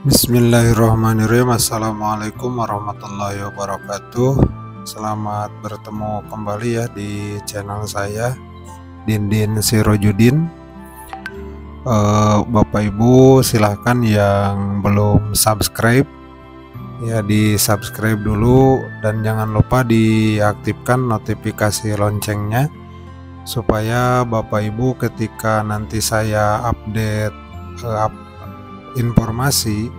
Bismillahirrahmanirrahim. Assalamualaikum warahmatullahi wabarakatuh. Selamat bertemu kembali ya di channel saya, Dindin Sirojudin. Bapak Ibu silahkan yang belum subscribe ya di subscribe dulu, dan jangan lupa diaktifkan notifikasi loncengnya supaya Bapak Ibu ketika nanti saya update informasi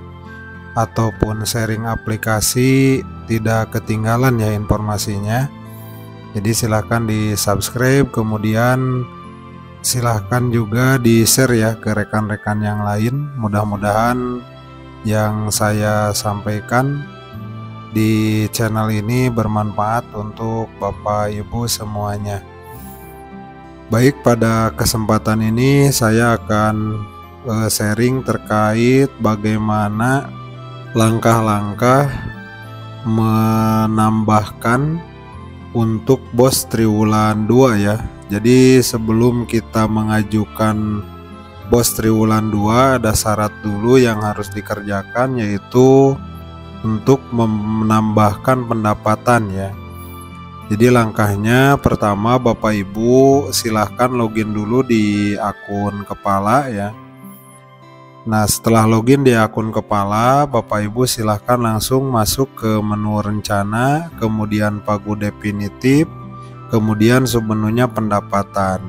ataupun sharing aplikasi tidak ketinggalan ya informasinya. Jadi silahkan di subscribe, kemudian silahkan juga di share ya ke rekan-rekan yang lain. Mudah-mudahan yang saya sampaikan di channel ini bermanfaat untuk Bapak Ibu semuanya. Baik, pada kesempatan ini saya akan sharing terkait bagaimana langkah-langkah menambahkan untuk BOS triwulan 2 ya. Jadi sebelum kita mengajukan BOS triwulan 2 ada syarat dulu yang harus dikerjakan, yaitu untuk menambahkan pendapatan ya. Jadi langkahnya pertama, Bapak Ibu silahkan login dulu di akun kepala ya. Nah, setelah login di akun kepala, Bapak Ibu silahkan langsung masuk ke menu rencana, kemudian pagu definitif, kemudian submenunya pendapatan.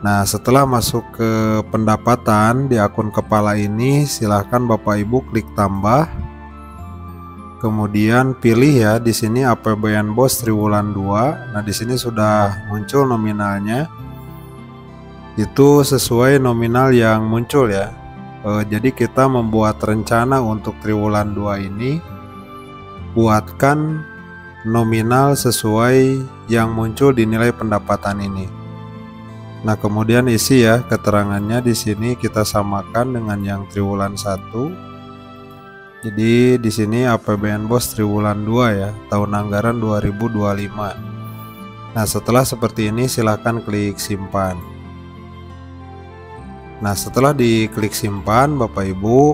Nah, setelah masuk ke pendapatan di akun kepala ini, silahkan Bapak Ibu klik tambah, kemudian pilih ya di sini APBN BOS triwulan 2. Nah, di sini sudah muncul nominalnya, itu sesuai nominal yang muncul ya. Jadi kita membuat rencana untuk triwulan 2 ini, buatkan nominal sesuai yang muncul di nilai pendapatan ini. Nah, kemudian isi ya keterangannya di sini kita samakan dengan yang triwulan 1. Jadi di sini APBN BOS triwulan 2 ya, tahun anggaran 2025. Nah, setelah seperti ini silakan klik simpan. Nah, setelah diklik simpan Bapak Ibu,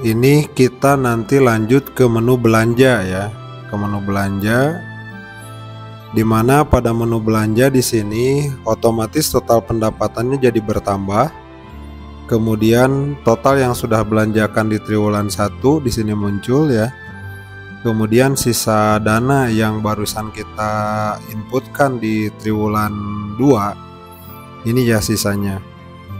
ini kita nanti lanjut ke menu belanja ya, ke menu belanja, dimana pada menu belanja di sini otomatis total pendapatannya jadi bertambah. Kemudian total yang sudah belanjakan di triwulan 1 di sini muncul ya. Kemudian sisa dana yang barusan kita inputkan di triwulan 2 ini ya sisanya.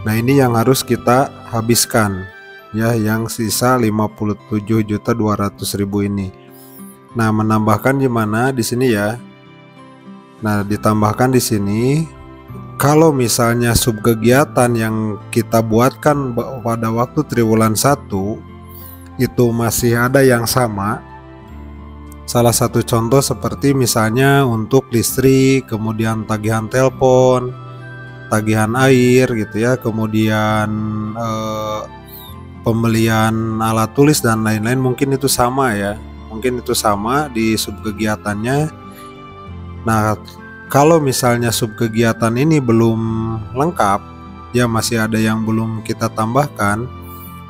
Nah, ini yang harus kita habiskan ya, yang sisa 57.200.000 ini. Nah, menambahkan gimana di sini ya? Nah, ditambahkan di sini kalau misalnya subkegiatan yang kita buatkan pada waktu triwulan 1 itu masih ada yang sama. Salah satu contoh seperti misalnya untuk listrik, kemudian tagihan telepon, tagihan air gitu ya, kemudian pembelian alat tulis dan lain-lain, mungkin itu sama ya, mungkin itu sama di subkegiatannya. Nah, kalau misalnya subkegiatan ini belum lengkap ya, masih ada yang belum kita tambahkan,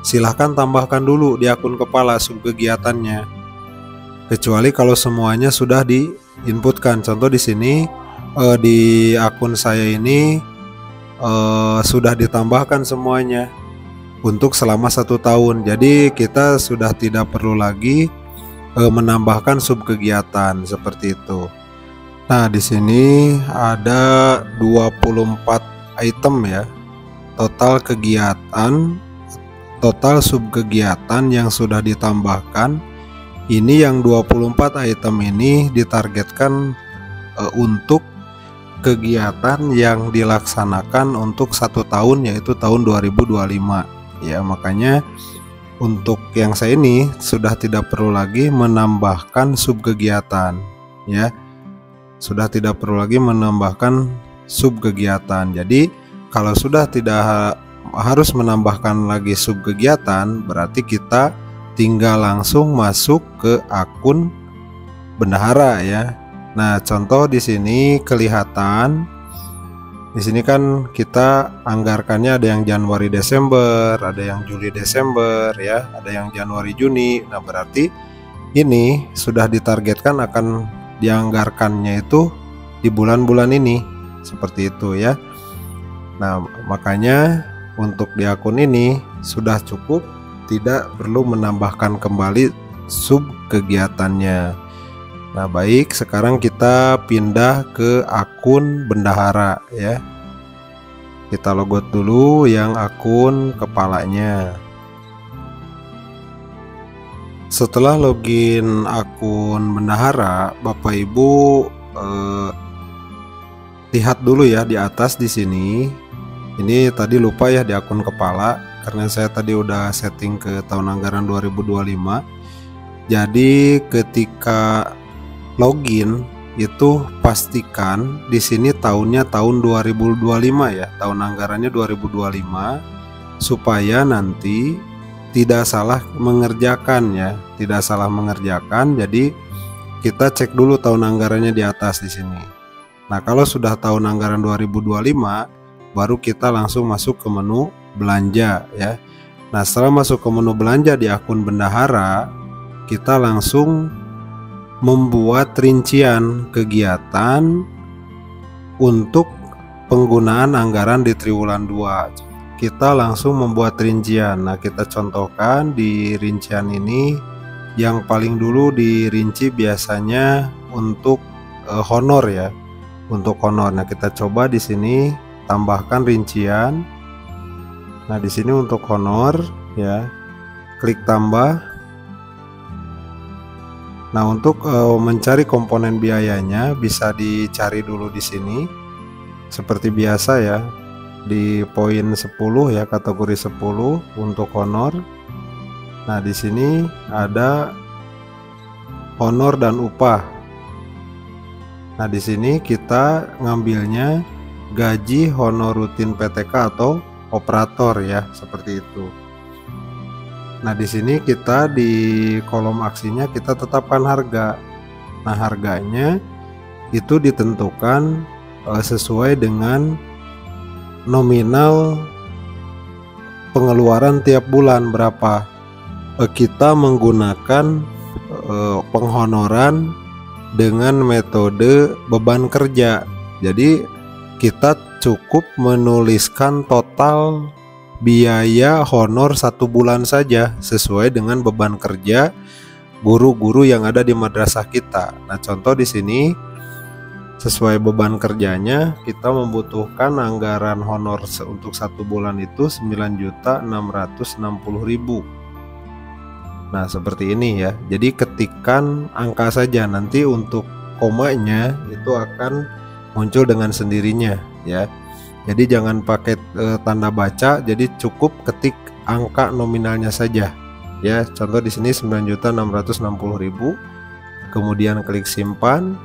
silahkan tambahkan dulu di akun kepala subkegiatannya, kecuali kalau semuanya sudah diinputkan. Contoh di sini di akun saya ini sudah ditambahkan semuanya untuk selama 1 tahun. Jadi kita sudah tidak perlu lagi menambahkan subkegiatan seperti itu. Nah, di sini ada 24 item ya, total kegiatan, total subkegiatan yang sudah ditambahkan. Ini yang 24 item ini ditargetkan untuk kegiatan yang dilaksanakan untuk 1 tahun, yaitu tahun 2025 ya. Makanya untuk yang saya ini sudah tidak perlu lagi menambahkan subkegiatan ya, sudah tidak perlu lagi menambahkan subkegiatan. Jadi kalau sudah tidak harus menambahkan lagi subkegiatan, berarti kita tinggal langsung masuk ke akun bendahara ya. Nah, contoh di sini kelihatan Di sini kan kita anggarkannya ada yang Januari Desember, ada yang Juli Desember ya, ada yang Januari Juni. Nah, berarti ini sudah ditargetkan akan dianggarkannya itu di bulan-bulan ini. Seperti itu ya. Nah, makanya untuk di akun ini sudah cukup, tidak perlu menambahkan kembali sub kegiatannya. Nah, baik, sekarang kita pindah ke akun bendahara ya. Kita logot dulu yang akun kepalanya. Setelah login akun bendahara, Bapak Ibu lihat dulu ya di atas di sini. Ini tadi lupa ya di akun kepala karena saya tadi udah setting ke tahun anggaran 2025. Jadi ketika login itu pastikan di sini tahunnya tahun 2025 ya, tahun anggarannya 2025, supaya nanti tidak salah mengerjakan ya, tidak salah mengerjakan. Jadi kita cek dulu tahun anggarannya di atas di sini. Nah, kalau sudah tahun anggaran 2025, baru kita langsung masuk ke menu belanja ya. Nah, setelah masuk ke menu belanja di akun bendahara, kita langsung membuat rincian kegiatan untuk penggunaan anggaran di triwulan 2. Kita langsung membuat rincian. Nah, kita contohkan di rincian ini yang paling dulu dirinci biasanya untuk honor ya. Untuk honor. Nah, kita coba di sini tambahkan rincian. Nah, di sini untuk honor ya. Klik tambah. Nah, untuk mencari komponen biayanya bisa dicari dulu di sini. Seperti biasa ya. Di poin 10 ya, kategori 10 untuk honor. Nah, di sini ada honor dan upah. Nah, di sini kita ngambilnya gaji honor rutin PTK atau operator ya, seperti itu. Nah, di sini kita di kolom aksinya kita tetapkan harga. Nah, harganya itu ditentukan sesuai dengan nominal pengeluaran tiap bulan berapa. Kita menggunakan penghonoran dengan metode beban kerja. Jadi kita cukup menuliskan total biaya honor 1 bulan saja sesuai dengan beban kerja guru-guru yang ada di madrasah kita. Nah, contoh di sini sesuai beban kerjanya kita membutuhkan anggaran honor untuk 1 bulan itu 9.660.000. Nah, seperti ini ya. Jadi ketikkan angka saja, nanti untuk komanya itu akan muncul dengan sendirinya ya. Jadi jangan pakai tanda baca, jadi cukup ketik angka nominalnya saja. Ya, contoh di sini 9.660.000. Kemudian klik simpan.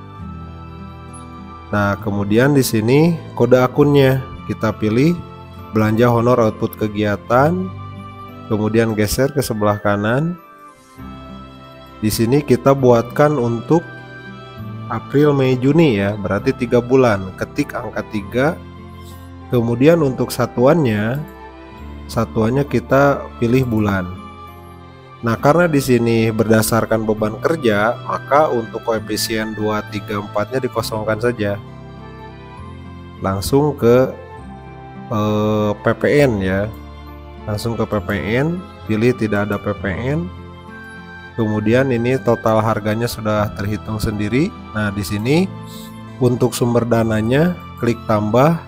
Nah, kemudian di sini kode akunnya kita pilih belanja honor output kegiatan. Kemudian geser ke sebelah kanan. Di sini kita buatkan untuk April, Mei, Juni ya, berarti 3 bulan. Ketik angka 3. Kemudian untuk satuannya kita pilih bulan. Nah, karena di sini berdasarkan beban kerja, maka untuk koefisien 2, 3, 4-nya dikosongkan saja. Langsung ke PPN ya. Langsung ke PPN, pilih tidak ada PPN. Kemudian ini total harganya sudah terhitung sendiri. Nah, di sini untuk sumber dananya klik tambah.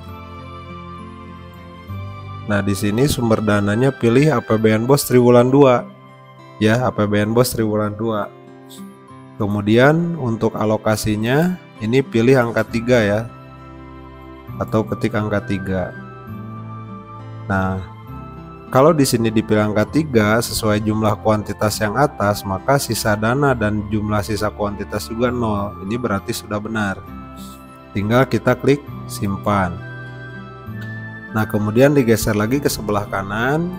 Nah, di sini sumber dananya pilih APBN BOS triwulan 2. Ya, APBN BOS triwulan 2. Kemudian untuk alokasinya ini pilih angka 3 ya. Atau ketik angka 3. Nah, kalau di sini dipilih angka 3 sesuai jumlah kuantitas yang atas, maka sisa dana dan jumlah sisa kuantitas juga 0. Ini berarti sudah benar. Tinggal kita klik simpan. Nah, kemudian digeser lagi ke sebelah kanan.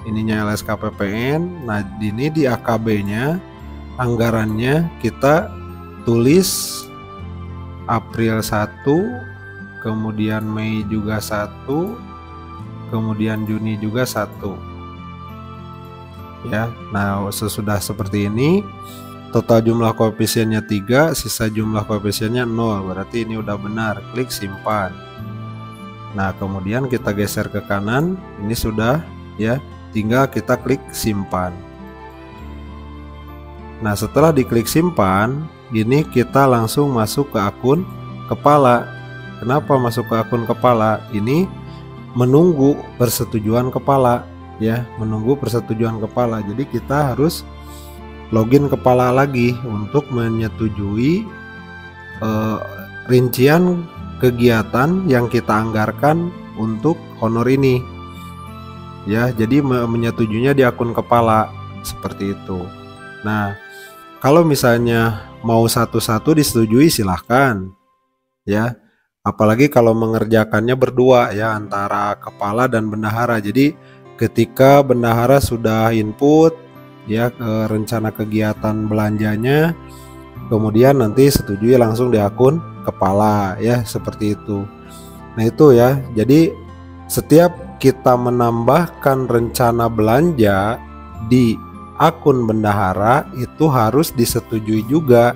Ininya LSK PPN. Nah, ini di AKB-nya anggarannya kita tulis April 1, kemudian Mei juga 1, kemudian Juni juga 1 ya. Nah, sesudah seperti ini total jumlah koefisiennya 3, sisa jumlah koefisiennya 0, berarti ini udah benar. Klik simpan. Nah, kemudian kita geser ke kanan, ini sudah ya, tinggal kita klik simpan. Nah, setelah diklik simpan, ini kita langsung masuk ke akun kepala. Kenapa masuk ke akun kepala? Ini menunggu persetujuan kepala ya, menunggu persetujuan kepala. Jadi kita harus login kepala lagi untuk menyetujui rincian kegiatan yang kita anggarkan untuk honor ini ya. Jadi menyetujuinya di akun kepala seperti itu. Nah, kalau misalnya mau satu-satu disetujui silahkan ya, apalagi kalau mengerjakannya berdua ya, antara kepala dan bendahara. Jadi ketika bendahara sudah input ya rencana kegiatan belanjanya, kemudian nanti setujui langsung di akun kepala ya, seperti itu. Nah itu ya, jadi setiap kita menambahkan rencana belanja di akun bendahara itu harus disetujui juga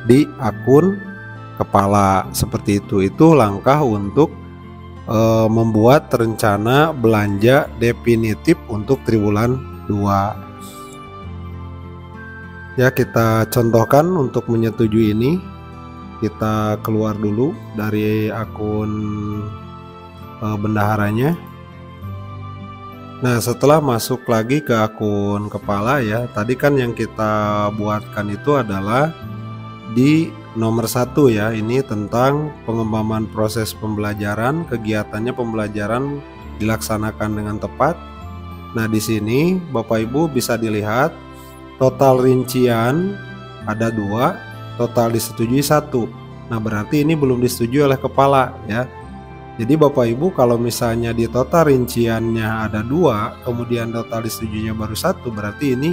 di akun kepala, seperti itu. Itu langkah untuk membuat rencana belanja definitif untuk triwulan 2 ya. Kita contohkan untuk menyetujui ini. Kita keluar dulu dari akun bendaharanya. Nah, setelah masuk lagi ke akun kepala ya, tadi kan yang kita buatkan itu adalah di nomor 1 ya, ini tentang pengembangan proses pembelajaran, kegiatannya pembelajaran dilaksanakan dengan tepat. Nah, di sini Bapak Ibu bisa dilihat total rincian ada 2, total disetujui 1. Nah, berarti ini belum disetujui oleh kepala ya. Jadi Bapak Ibu kalau misalnya di total rinciannya ada 2, kemudian total disetujuinya baru 1, berarti ini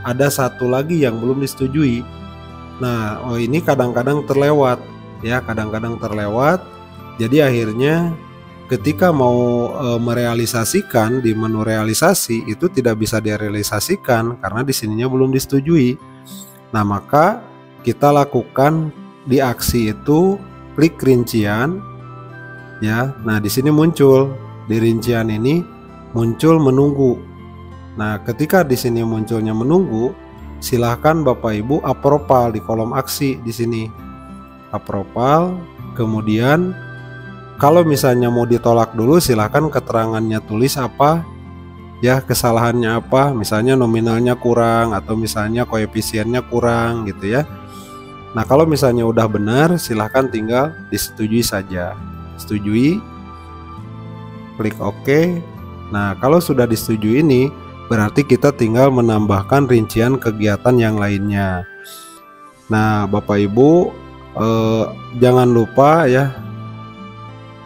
ada 1 lagi yang belum disetujui. Nah, ini kadang-kadang terlewat ya, kadang-kadang terlewat. Jadi akhirnya ketika mau merealisasikan di menu realisasi itu tidak bisa direalisasikan karena di sininya belum disetujui. Nah, maka kita lakukan di aksi itu klik rincian ya. Nah, di sini muncul di rincian ini muncul menunggu. Nah, ketika di sini munculnya menunggu, silahkan Bapak Ibu approval di kolom aksi di sini. Approval, kemudian kalau misalnya mau ditolak dulu silahkan keterangannya tulis apa ya, kesalahannya apa, misalnya nominalnya kurang atau misalnya koefisiennya kurang gitu ya. Nah, kalau misalnya udah benar silahkan tinggal disetujui saja. Setujui, klik OK. Nah, kalau sudah disetujui ini berarti kita tinggal menambahkan rincian kegiatan yang lainnya. Nah, Bapak Ibu jangan lupa ya,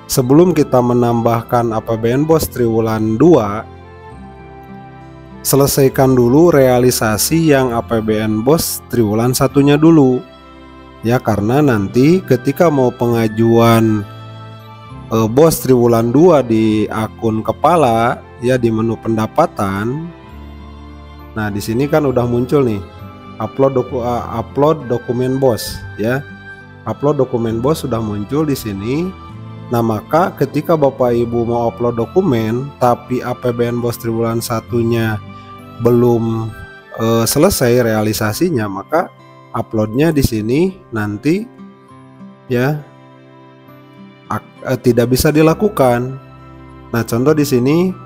sebelum kita menambahkan APBN BOS triwulan 2, selesaikan dulu realisasi yang APBN BOS triwulan 1-nya dulu ya, karena nanti ketika mau pengajuan BOS triwulan 2 di akun kepala ya, di menu pendapatan. Nah, di sini kan udah muncul nih upload dokumen BOS ya. Upload dokumen BOS sudah muncul di sini. Nah, maka ketika Bapak Ibu mau upload dokumen tapi APBN BOS triwulan 1-nya belum selesai realisasinya, maka uploadnya di sini nanti ya tidak bisa dilakukan. Nah, contoh di sini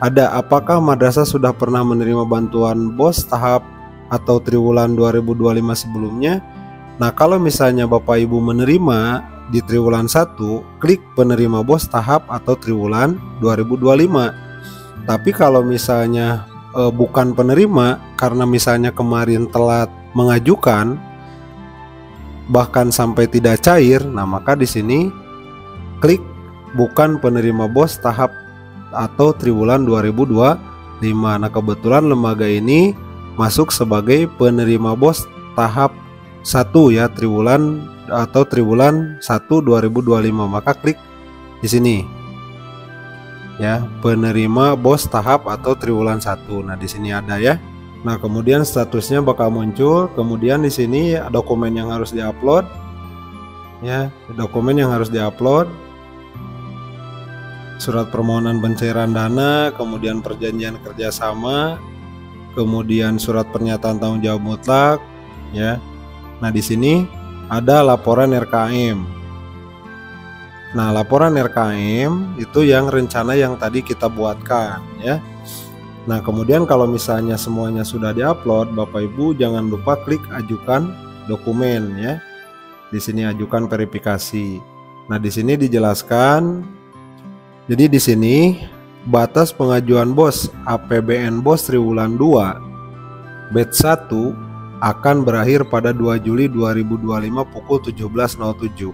ada, apakah madrasah sudah pernah menerima bantuan BOS tahap atau triwulan 2025 sebelumnya? Nah, kalau misalnya Bapak Ibu menerima di triwulan 1, klik penerima BOS tahap atau triwulan 2025. Tapi kalau misalnya bukan penerima karena misalnya kemarin telat mengajukan bahkan sampai tidak cair, nah maka di sini klik bukan penerima BOS tahap atau triwulan 2025. Nah, kebetulan lembaga ini masuk sebagai penerima BOS tahap 1 ya, triwulan atau triwulan 1 2025, maka klik di sini ya, penerima BOS tahap atau triwulan 1. Nah, di sini ada ya. Nah, kemudian statusnya bakal muncul, kemudian di sini dokumen yang harus diupload ya, dokumen yang harus diupload, surat permohonan pencairan dana, kemudian perjanjian kerjasama, kemudian surat pernyataan tanggung jawab mutlak ya. Nah, di sini ada laporan RKM. Nah, laporan RKM itu yang rencana yang tadi kita buatkan ya. Nah, kemudian kalau misalnya semuanya sudah diupload, Bapak Ibu jangan lupa klik ajukan dokumen ya. Di sini ajukan verifikasi. Nah, di sini dijelaskan. Jadi di sini batas pengajuan BOS APBN BOS triwulan 2 batch 1 akan berakhir pada 2 Juli 2025 pukul 17.07.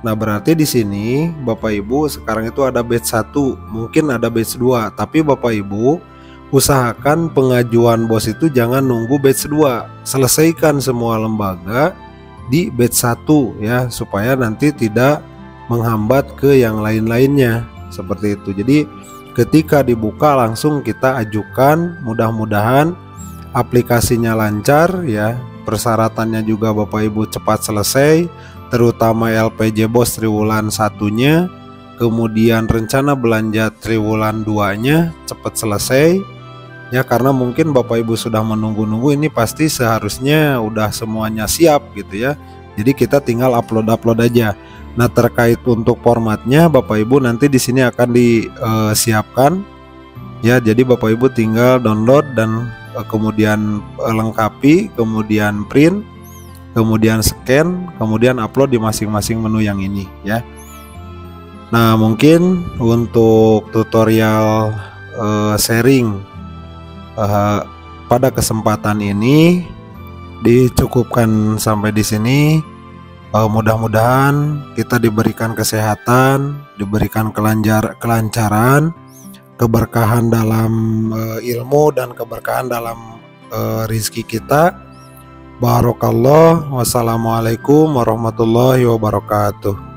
Nah, berarti di sini Bapak Ibu sekarang itu ada batch 1, mungkin ada batch 2, tapi Bapak Ibu usahakan pengajuan BOS itu jangan nunggu batch 2. Selesaikan semua lembaga di batch 1 ya, supaya nanti tidak menghambat ke yang lain-lainnya. Seperti itu. Jadi ketika dibuka langsung kita ajukan, mudah-mudahan aplikasinya lancar ya, persyaratannya juga Bapak Ibu cepat selesai, terutama LPJ BOS triwulan 1-nya, kemudian rencana belanja triwulan 2-nya cepat selesai ya, karena mungkin Bapak Ibu sudah menunggu-nunggu, ini pasti seharusnya udah semuanya siap gitu ya. Jadi kita tinggal upload aja. Nah, terkait untuk formatnya Bapak Ibu nanti di sini akan disiapkan ya. Jadi Bapak Ibu tinggal download dan kemudian lengkapi, kemudian print, kemudian scan, kemudian upload di masing-masing menu yang ini ya. Nah, mungkin untuk tutorial sharing pada kesempatan ini dicukupkan sampai di sini. Mudah-mudahan kita diberikan kesehatan, diberikan kelancaran, keberkahan dalam ilmu dan keberkahan dalam rizki kita. Barakallah. Wassalamualaikum warahmatullahi wabarakatuh.